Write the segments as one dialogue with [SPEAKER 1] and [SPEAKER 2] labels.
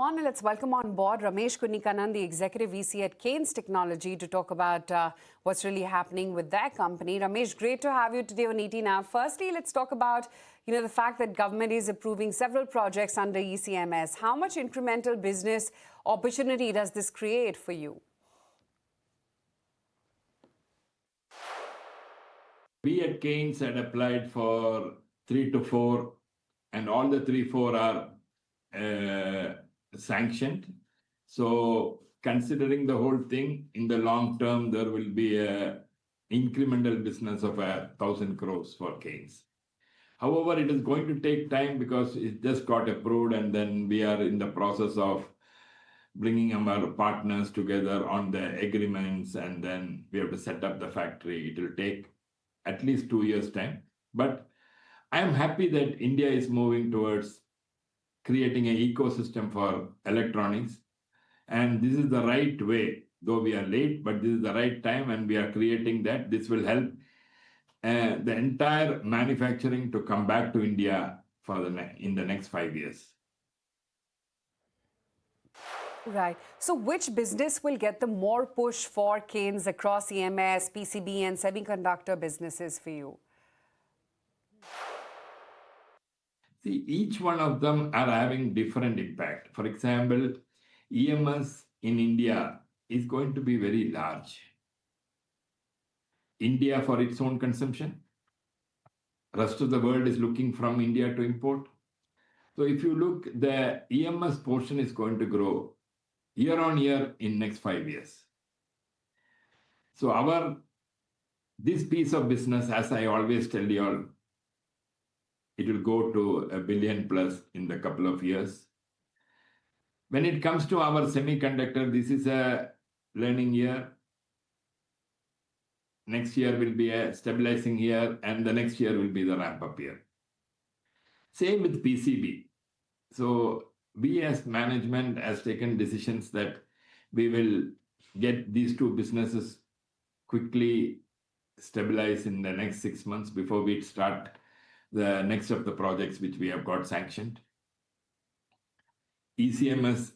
[SPEAKER 1] on. Let's welcome on board Ramesh Kunhikannan, the Executive VC at Kaynes Technology, to talk about what's really happening with their company. Ramesh, great to have you today on ET Now. Firstly, let's talk about the fact that government is approving several projects under ECMS. How much incremental business opportunity does this create for you?
[SPEAKER 2] We at Kaynes had applied for 3 to 4, and all the 3-4 are sanctioned. So considering the whole thing, in the long term, there will be a incremental business of 1,000 crores for Kaynes. However, it is going to take time because it just got approved, and then we are in the process of bringing our partners together on the agreements, and then we have to set up the factory. It will take at least 2 years' time. But I am happy that India is moving towards creating an ecosystem for electronics. And this is the right way, though we are late, but this is the right time, and we are creating that. This will help the entire manufacturing to come back to India in the next 5 years.
[SPEAKER 1] Right. So which business will get the more push for Kaynes across EMS, PCB, and semiconductor businesses for you?
[SPEAKER 2] See, each one of them are having different impact. For example, EMS in India is going to be very large. India for its own consumption. Rest of the world is looking from India to import. So if you look, the EMS portion is going to grow year on year in next 5 years. So this piece of business, as I always tell you all, it will go to $1 billion plus in the couple of years. When it comes to our semiconductor, this is a learning year. Next year will be a stabilizing year, and the next year will be the ramp-up year. Same with PCB. So we as management has taken decisions that we will get these two businesses quickly stabilized in the next 6 months before we start the next of the projects which we have got sanctioned. ECMS,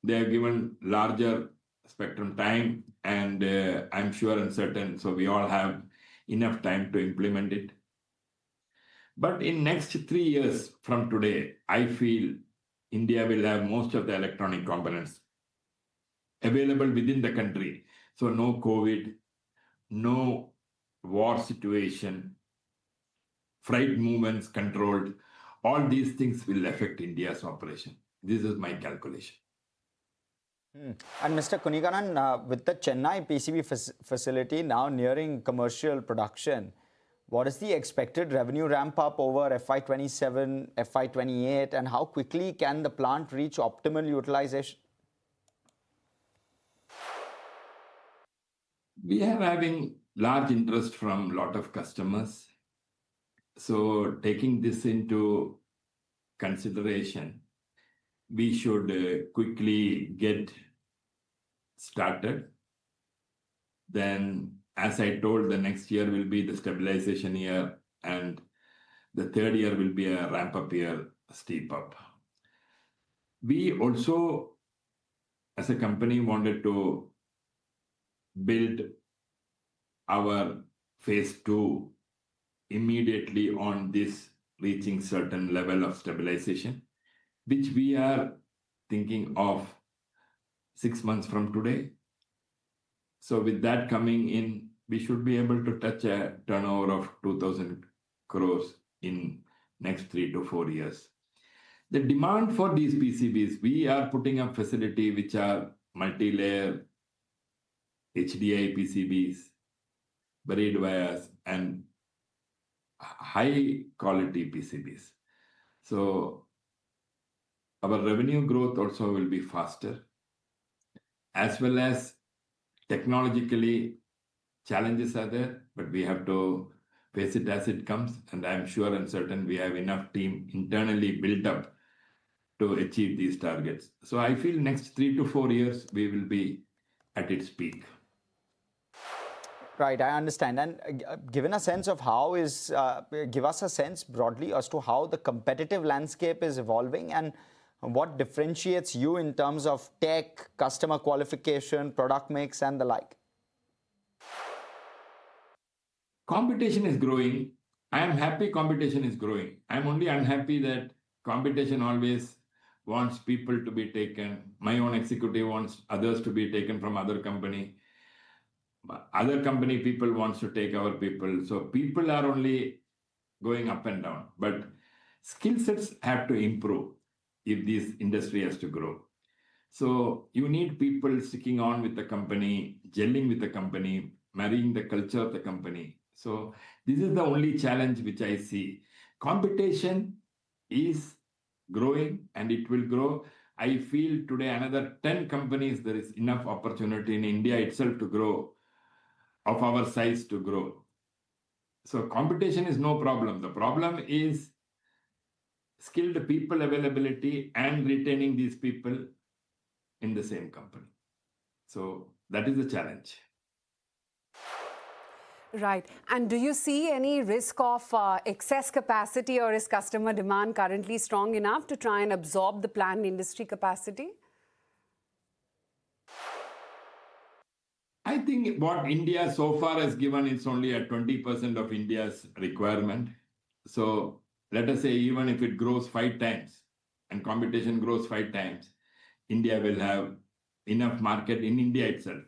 [SPEAKER 2] they are given larger spectrum time, and I'm sure and certain, so we all have enough time to implement it. But in next 3 years from today, I feel India will have most of the electronic components available within the country. So no COVID, no war situation, freight movements controlled. All these things will affect India's operation. This is my calculation.
[SPEAKER 3] And Mr. Kunhikannan, with the Chennai PCB facility now nearing commercial production, what is the expected revenue ramp up over FY27, FY28, and how quickly can the plant reach optimal utilization?
[SPEAKER 2] We are having large interest from a lot of customers. So taking this into consideration, we should quickly get started. Then, as I told, the next year will be the stabilization year, and the third year will be a ramp-up year, a steep up. We also, as a company, wanted to build our phase 2 immediately on this reaching certain level of stabilization, which we are thinking of 6 months from today. So with that coming in, we should be able to touch a turnover of 2,000 crores in next 3 to 4 years. The demand for these PCBs, we are putting up facility which are multi-layer HDI PCBs, buried wires, and high quality PCBs. So our revenue growth also will be faster, as well as technologically challenges are there, but we have to face it as it comes. And I'm sure and certain we have enough team internally built up to achieve these targets. So I feel next 3 to 4 years, we will be at its peak.
[SPEAKER 3] Right, I understand. And given a sense of give us a sense broadly as to how the competitive landscape is evolving, and What differentiates you in terms of tech, customer qualification, product mix, and the like?
[SPEAKER 2] Competition is growing. I am happy competition is growing. I'm only unhappy that competition always wants people to be taken. My own executive wants others to be taken from other company. Other company people wants to take our people. So people are only going up and down. But skill sets have to improve if this industry has to grow. So you need people sticking on with the company, gelling with the company, marrying the culture of the company. So this is the only challenge which I see. Competition is growing and it will grow. I feel today another 10 companies, there is enough opportunity in India itself to grow, of our size to grow. So competition is no problem. The problem is skilled people availability and retaining these people in the same company. So that is the challenge.
[SPEAKER 1] Right. And do you see any risk of excess capacity, or is customer demand currently strong enough to try and absorb the planned industry capacity?
[SPEAKER 2] I think what India so far has given is only at 20% of India's requirement. So let us say even if it grows 5 times and competition grows 5 times, India will have enough market in India itself.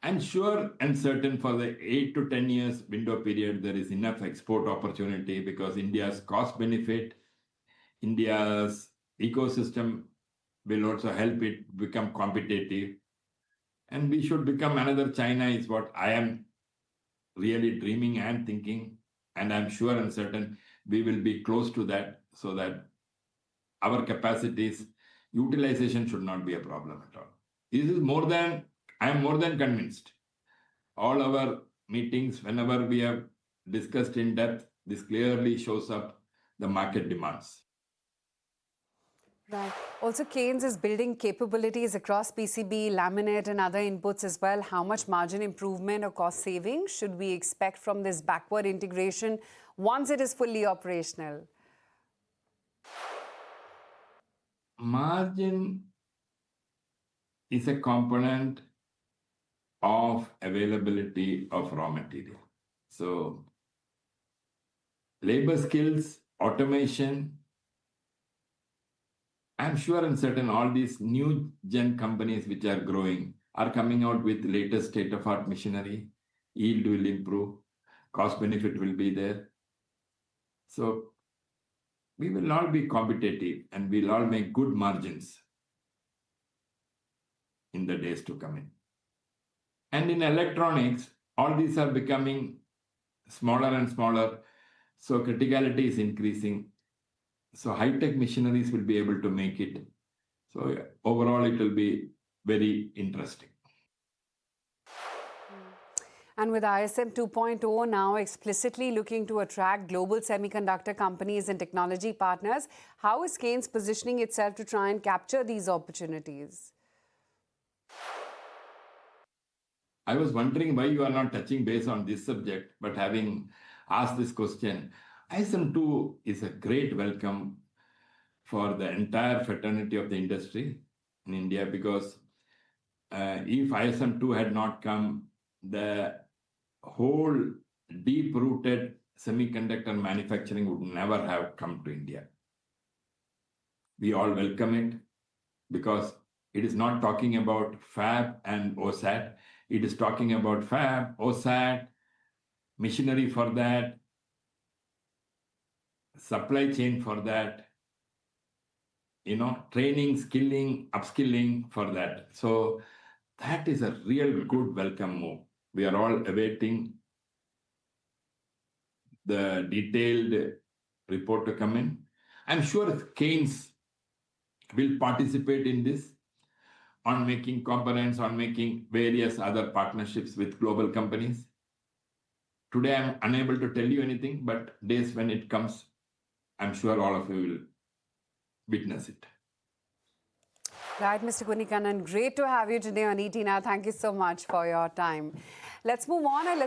[SPEAKER 2] I'm sure and certain for the 8 to 10 years window period, there is enough export opportunity because India's cost benefit, India's ecosystem will also help it become competitive. And we should become another China is what I am really dreaming and thinking. And I'm sure and certain we will be close to that so that our capacities, utilization should not be a problem at all. This is I am more than convinced. All our meetings, whenever we have discussed in depth, this clearly shows up the market demands.
[SPEAKER 1] Right. Also, Kaynes is building capabilities across PCB, laminate, and other inputs as well. How much margin improvement or cost saving should we expect from this backward integration once it is fully operational?
[SPEAKER 2] Margin is a component of availability of raw material. So labor skills, automation, I'm sure and certain all these new gen companies which are growing are coming out with latest state-of-art machinery. Yield will improve, cost benefit will be there. So we will all be competitive and we'll all make good margins in the days to come in. And in electronics, all these are becoming smaller and smaller. So criticality is increasing. So high-tech machineries will be able to make it. So overall, it will be very interesting.
[SPEAKER 1] And with ISM 2.0 now explicitly looking to attract global semiconductor companies and technology partners, how is Kaynes positioning itself to try and capture these opportunities?
[SPEAKER 2] I was wondering why you are not touching base on this subject, but having asked this question, ISM 2 is a great welcome for the entire fraternity of the industry in India because if ISM 2 had not come, the whole deep-rooted semiconductor manufacturing would never have come to India. We all welcome it because it is not talking about fab and OSAT. It is talking about fab, OSAT, machinery for that, supply chain for that, training, skilling, upskilling for that. So that is a real good welcome move. We are all awaiting the detailed report to come in. I'm sure Kaynes will participate in this on making components, on making various other partnerships with global companies. Today, I'm unable to tell you anything, but days when it comes, I'm sure all of you will witness it.
[SPEAKER 1] Right, Mr. Kunhikannan, great to have you today on ET Now. Thank you so much for your time. Let's move on.